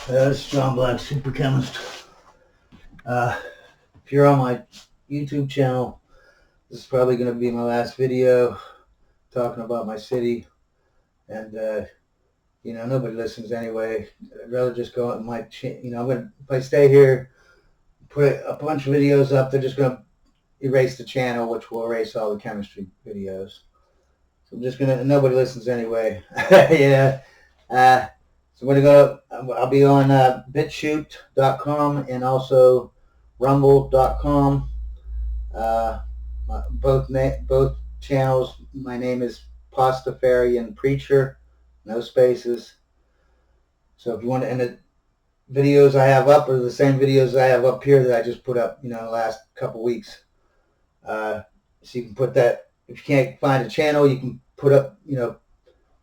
This is John Black, Super Chemist. If you're on my YouTube channel, this is probably going to be my last video talking about my city. And, nobody listens anyway. I'd rather just go on my if I stay here, put a bunch of videos up, they're just going to erase the channel, which will erase all the chemistry videos. So I'm just going to, nobody listens anyway. Yeah. So I'll be on BitChute.com and also Rumble.com. Both channels. My name is Pastafarian Preacher, no spaces. So if you want to, and the videos I have up are the same videos I have up here that I just put up, the last couple weeks. So you can put that. If you can't find a channel, you can put up,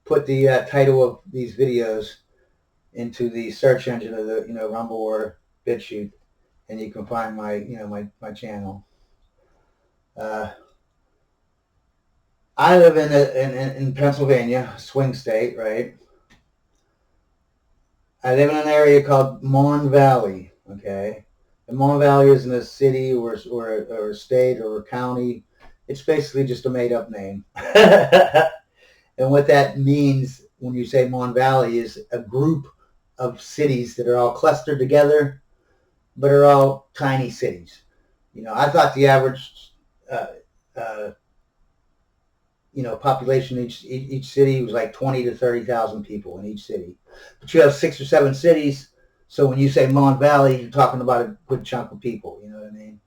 put the title of these videos into the search engine of the Rumble or BitChute, and you can find my my channel. I live in Pennsylvania, swing state, right? I live in an area called Mon Valley. Okay, and Mon Valley isn't a city or a state or a county. It's basically just a made up name. And what that means when you say Mon Valley is a group of cities that are all clustered together, but are all tiny cities. I thought the average, population in each city was like 20 to 30,000 people in each city. But you have 6 or 7 cities, so when you say Mon Valley, you're talking about a good chunk of people. You know what I mean?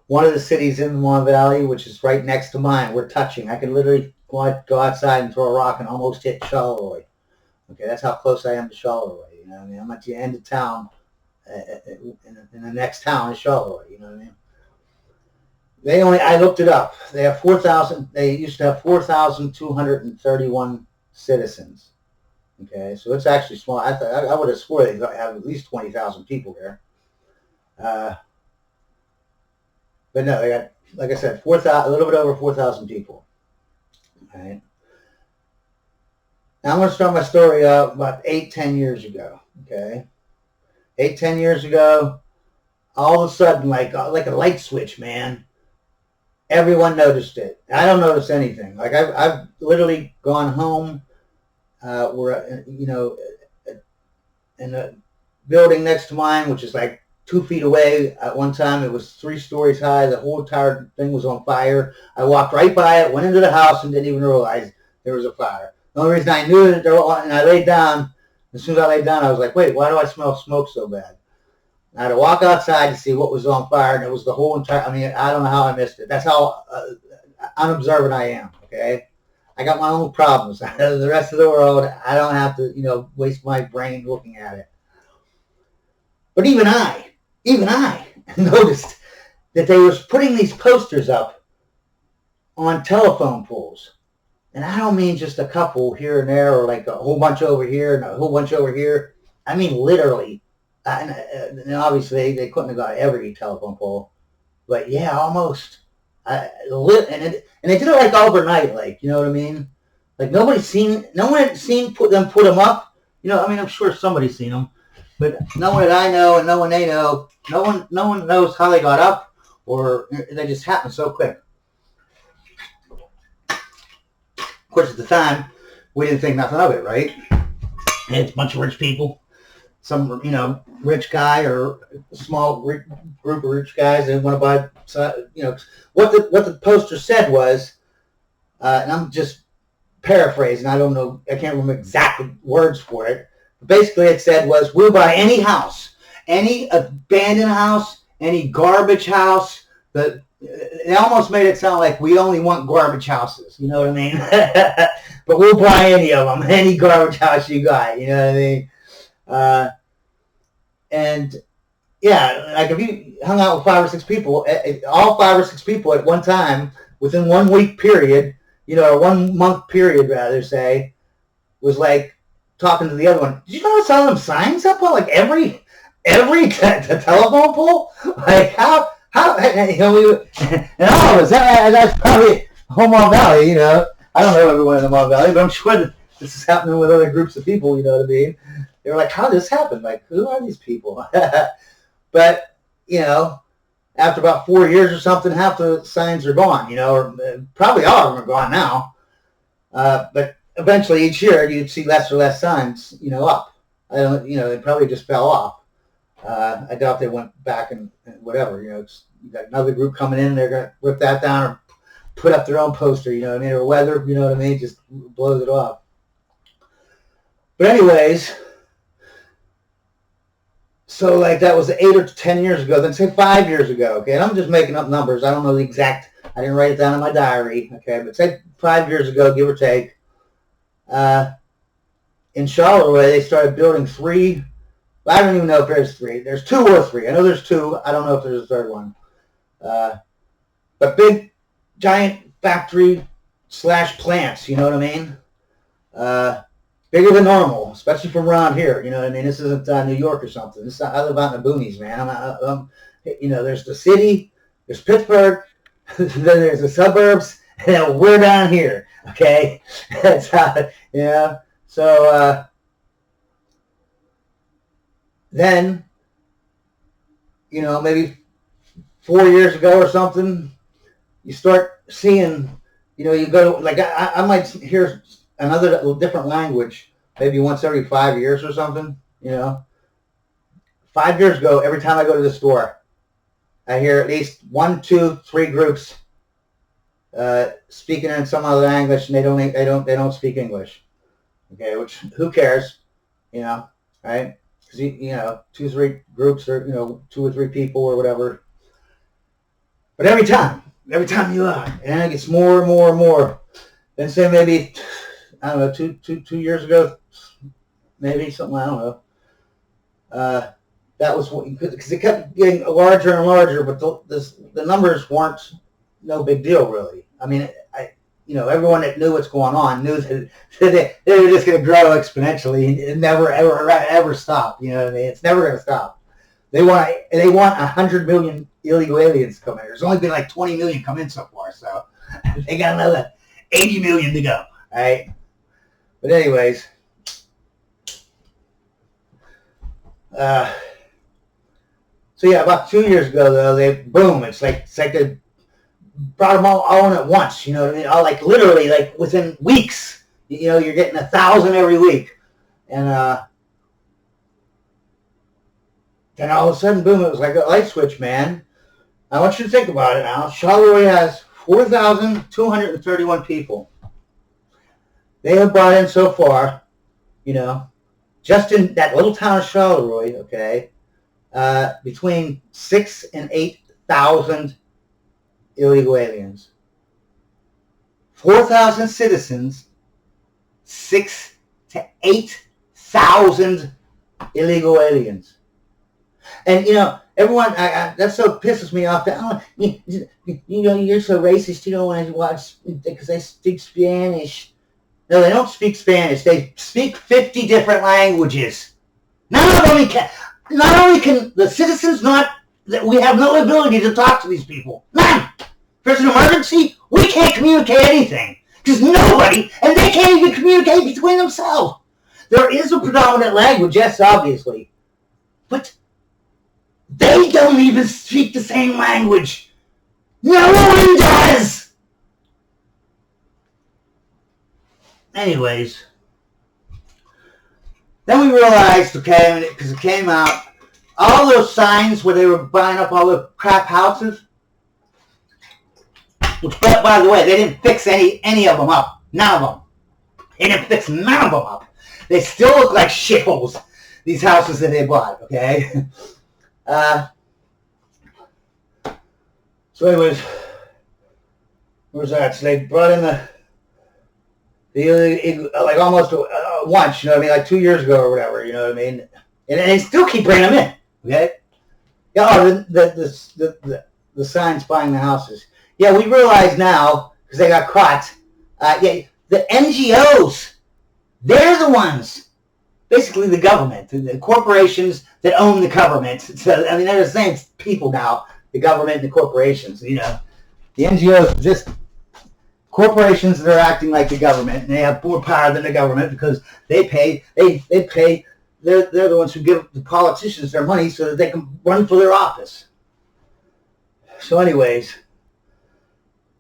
One of the cities in the Mon Valley, which is right next to mine, we're touching. I can literally go outside and throw a rock and almost hit Charleroi. Okay, that's how close I am to Charleroi. You know what I mean? I'm at the end of town, and the next town is Charleroi. You know what I mean? I looked it up. They have 4,000. They used to have 4,231 citizens. Okay, so it's actually small. I would have swore they have at least 20,000 people there. But no, they got, like I said, a little bit over 4,000 people. Okay. Now I'm going to start my story about 8-10 years ago. Okay, 8-10 years ago, all of a sudden, like a light switch, man. Everyone noticed it. I don't notice anything. Like I've literally gone home. We're in a building next to mine, which is like 2 feet away. At one time, it was 3 stories high. The whole entire thing was on fire. I walked right by it, went into the house, and didn't even realize there was a fire. The only reason I knew that and I laid down. As soon as I laid down, I was like, "Wait, why do I smell smoke so bad?" I had to walk outside to see what was on fire, and it was the whole entire. I mean, I don't know how I missed it. That's how unobservant I am. Okay, I got my own problems. The rest of the world, I don't have to, waste my brain looking at it. But even I noticed that they was putting these posters up on telephone poles. And I don't mean just a couple here and there, or like a whole bunch over here and a whole bunch over here. I mean literally. And obviously they couldn't have got every telephone pole. But yeah, almost. And they did it like overnight, like, you know what I mean? Like no one had seen put them up. I'm sure somebody's seen them. But no one that I know and no one they know, no one knows how they got up, or they just happened so quick. Of course, at the time, we didn't think nothing of it, right? It's a bunch of rich people. Some, rich guy or a small group of rich guys that want to buy, what the poster said was, and I'm just paraphrasing, I don't know, I can't remember exact words for it. Basically, it said was, we'll buy any house, any abandoned house, any garbage house. They almost made it sound like we only want garbage houses. You know what I mean? But we'll buy any of them, any garbage house you got. You know what I mean? And yeah, like if you hung out with 5 or 6 people, all 5 or 6 people at one time, within 1 week period, or 1 month period, rather say, was like, talking to the other one. Did you notice all them signs up on like every telephone pole? Like how and all of us. That's probably whole Mon Valley. I don't know everyone in the Mon Valley, but I'm sure that this is happening with other groups of people, you know what I mean? They were like, how did this happen? Like, who are these people? But, you know, after about 4 years or something, half the signs are gone, you know, or probably all of them are gone now. But eventually each year you'd see less or less signs, you know, up. I don't, you know, they probably just fell off. I doubt they went back and whatever, you know, you got another group coming in, they're going to rip that down or put up their own poster, you know what I mean, or weather, you know what I mean, just blows it off. But anyways, so like that was 8 or 10 years ago, then say 5 years ago, okay, and I'm just making up numbers, I don't know the exact, I didn't write it down in my diary, okay, but say 5 years ago, give or take, in Charleroi, they started building 3, I don't even know if there's 3, there's 2 or 3, I know there's 2, I don't know if there's a third one, but big, giant factory / plants, you know what I mean, bigger than normal, especially from around here, you know what I mean, this isn't New York or something, this is, I live out in the boonies, man, you know, there's the city, there's Pittsburgh, then there's the suburbs, and then we're down here, okay, that's how, yeah, so, then, you know, maybe 4 years ago or something, you start seeing, you know, you go, like, I might hear another different language maybe once every 5 years or something, you know. 5 years ago, every time I go to the store, I hear at least 1, 2, 3 groups speaking in some other language, and they don't speak English. Okay, which who cares, you know, right? Because you know, 2 or 3 groups, or you know, 2 or 3 people or whatever. But every time you are, and it gets more and more and more. Then say maybe, I don't know, two years ago, maybe something, I don't know. That was because it kept getting larger and larger, but the numbers weren't no big deal really. I mean, you know, everyone that knew what's going on knew that they were just going to grow exponentially and never ever stop. You know what I mean? It's never going to stop. They want 100 million illegal aliens to come in. There's only been like 20 million come in so far, so they got another 80 million to go. All right. But anyways, so yeah, about 2 years ago though, it's like they brought them all in at once. You know what I mean? All like literally like within weeks. You know, you're getting 1,000 every week, and then all of a sudden, boom! It was like a light switch, man. I want you to think about it now. Charleroi has 4,231 people. They have brought in so far, you know, just in that little town of Charleroi, okay, between 6,000 and 8,000 illegal aliens. 4,000 citizens, 6,000 to 8,000 illegal aliens. And, you know, everyone, that so pisses me off. That, you know, you're so racist, you don't want to watch because they speak Spanish. No, they don't speak Spanish. They speak 50 different languages. Not only can the citizens we have no ability to talk to these people. None. If there's an emergency, we can't communicate anything. Because nobody, and they can't even communicate between themselves. There is a predominant language, yes, obviously. But they don't even speak the same language. No one does! Anyways, then we realized, okay, because it came out, all those signs where they were buying up all the crap houses, which, by the way, they didn't fix any of them up. None of them. They didn't fix none of them up. They still look like shitholes, these houses that they bought, okay? So anyways, where's that? So they brought in the like almost once, you know what I mean, like 2 years ago or whatever, you know what I mean, and they still keep bringing them in, okay? Yeah, oh, the signs buying the houses. Yeah, we realize now because they got caught. Yeah, the NGOs, they're the ones, basically the government, the corporations that own the government. So I mean, they're the same people now. The government and the corporations, you know. The NGOs just corporations that are acting like the government, and they have more power than the government because they pay. They're the ones who give the politicians their money so that they can run for their office. So, anyways,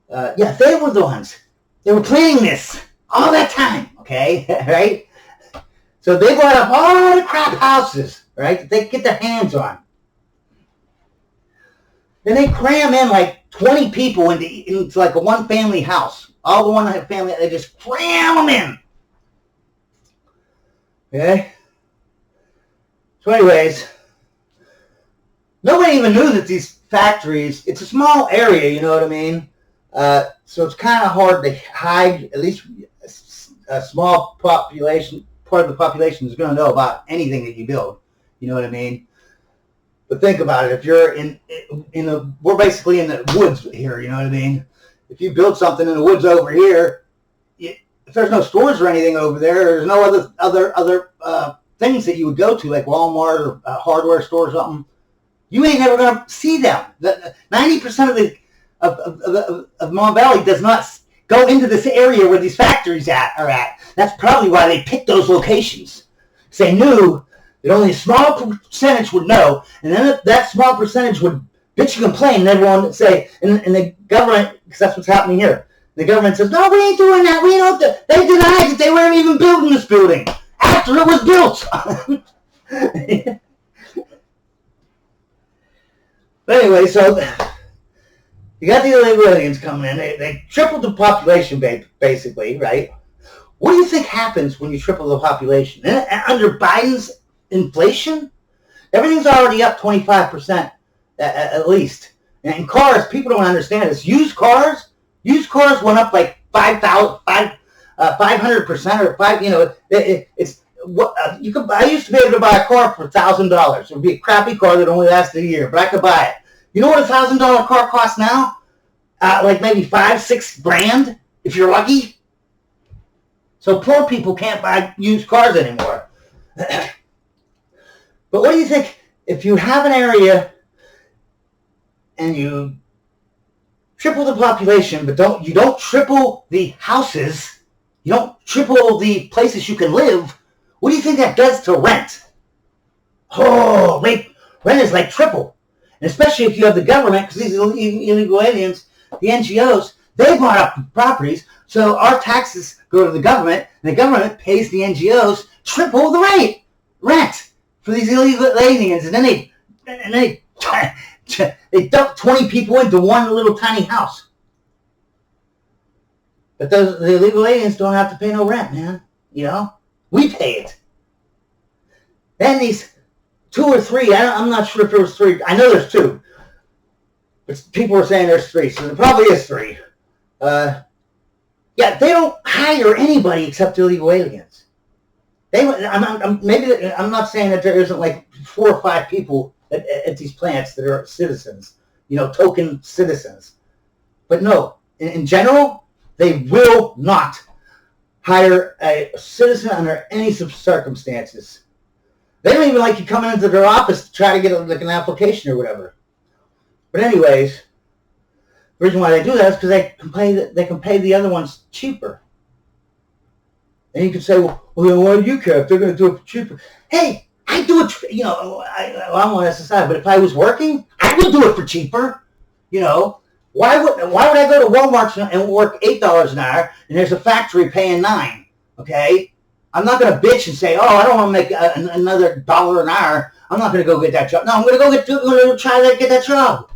they were the ones. They were planning this all that time. Okay, right? So they brought up all the crap houses, right, that they could get their hands on. Then they cram in like 20 people into like a one-family house. All the one-family, they just cram them in. Okay? So anyways, nobody even knew that these factories, it's a small area, you know what I mean? So it's kind of hard to hide, at least a small population, part of the population is going to know about anything that you build. You know what I mean? But think about it. If you're we're basically in the woods here. You know what I mean? If you build something in the woods over here, if there's no stores or anything over there, there's no other things that you would go to, like Walmart or a hardware store or something. You ain't never going to see them. 90% of Mon Valley does not go into this area where these factories are at. That's probably why they picked those locations. Because they knew that only a small percentage would know, and then that small percentage would bitch and complain, and everyone would say, and the government, because that's what's happening here, the government says, no, we ain't doing that. We don't. They denied that they weren't even building this building after it was built. But anyway, so you got the illegal aliens coming in. They tripled the population, basically, right? What do you think happens when you triple the population? Under Biden's inflation, everything's already up 25% at least. And cars, people don't understand this. Used cars went up like 500% or five. You know, it's what you could. I used to be able to buy a car for $1,000. It would be a crappy car that only lasted a year, but I could buy it. You know what a $1,000 car costs now? Like maybe $5-6 grand if you're lucky. So poor people can't buy used cars anymore. But what do you think if you have an area and you triple the population, but you don't triple the houses, you don't triple the places you can live? What do you think that does to rent? Oh, rent is like triple. And especially if you have the government, because these illegal aliens, the NGOs, they bought up the properties, so our taxes go to the government, and the government pays the NGOs triple the rent for these illegal aliens, and then they dump 20 people into one little tiny house. But the illegal aliens don't have to pay no rent, man. You know, we pay it. Then these 2 or 3, I'm not sure if there was 3. I know there's 2. But people are saying there's 3, so there probably is 3. They don't hire anybody except illegal aliens. I'm not saying that there isn't like 4 or 5 people at these plants that are citizens, you know, token citizens. But no, in general, they will not hire a citizen under any circumstances. They don't even like you coming into their office to try to get like an application or whatever. But anyways, the reason why they do that is because they can pay the other ones cheaper. And you can say, well, then why do you care if they're going to do it for cheaper? Hey, I do it, you know, I'm on SSI, but if I was working, I would do it for cheaper. You know, why would I go to Walmart and work $8 an hour and there's a factory paying $9? Okay, I'm not going to bitch and say, oh, I don't want to make another $1 an hour. I'm not going to go get that job. No, I'm going to try to get that job.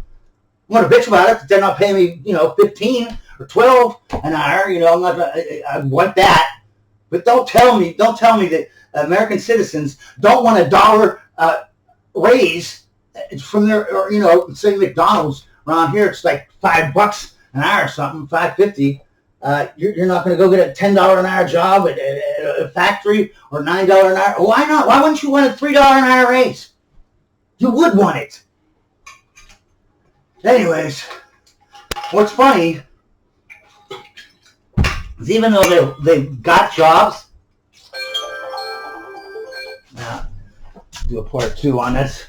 I'm going to bitch about it, but they're not paying me, you know, 15 or 12 an hour. You know, I'm not going to, I want that. But don't tell me that American citizens don't want $1 raise from their, or, you know, say McDonald's around here, it's like $5 an hour or something, $5.50. You're not going to go get a $10 an hour job at a factory or $9 an hour. Why not? Why wouldn't you want a $3 an hour raise? You would want it. Anyways, what's funny is even though they've got jobs, now do a part 2 on this.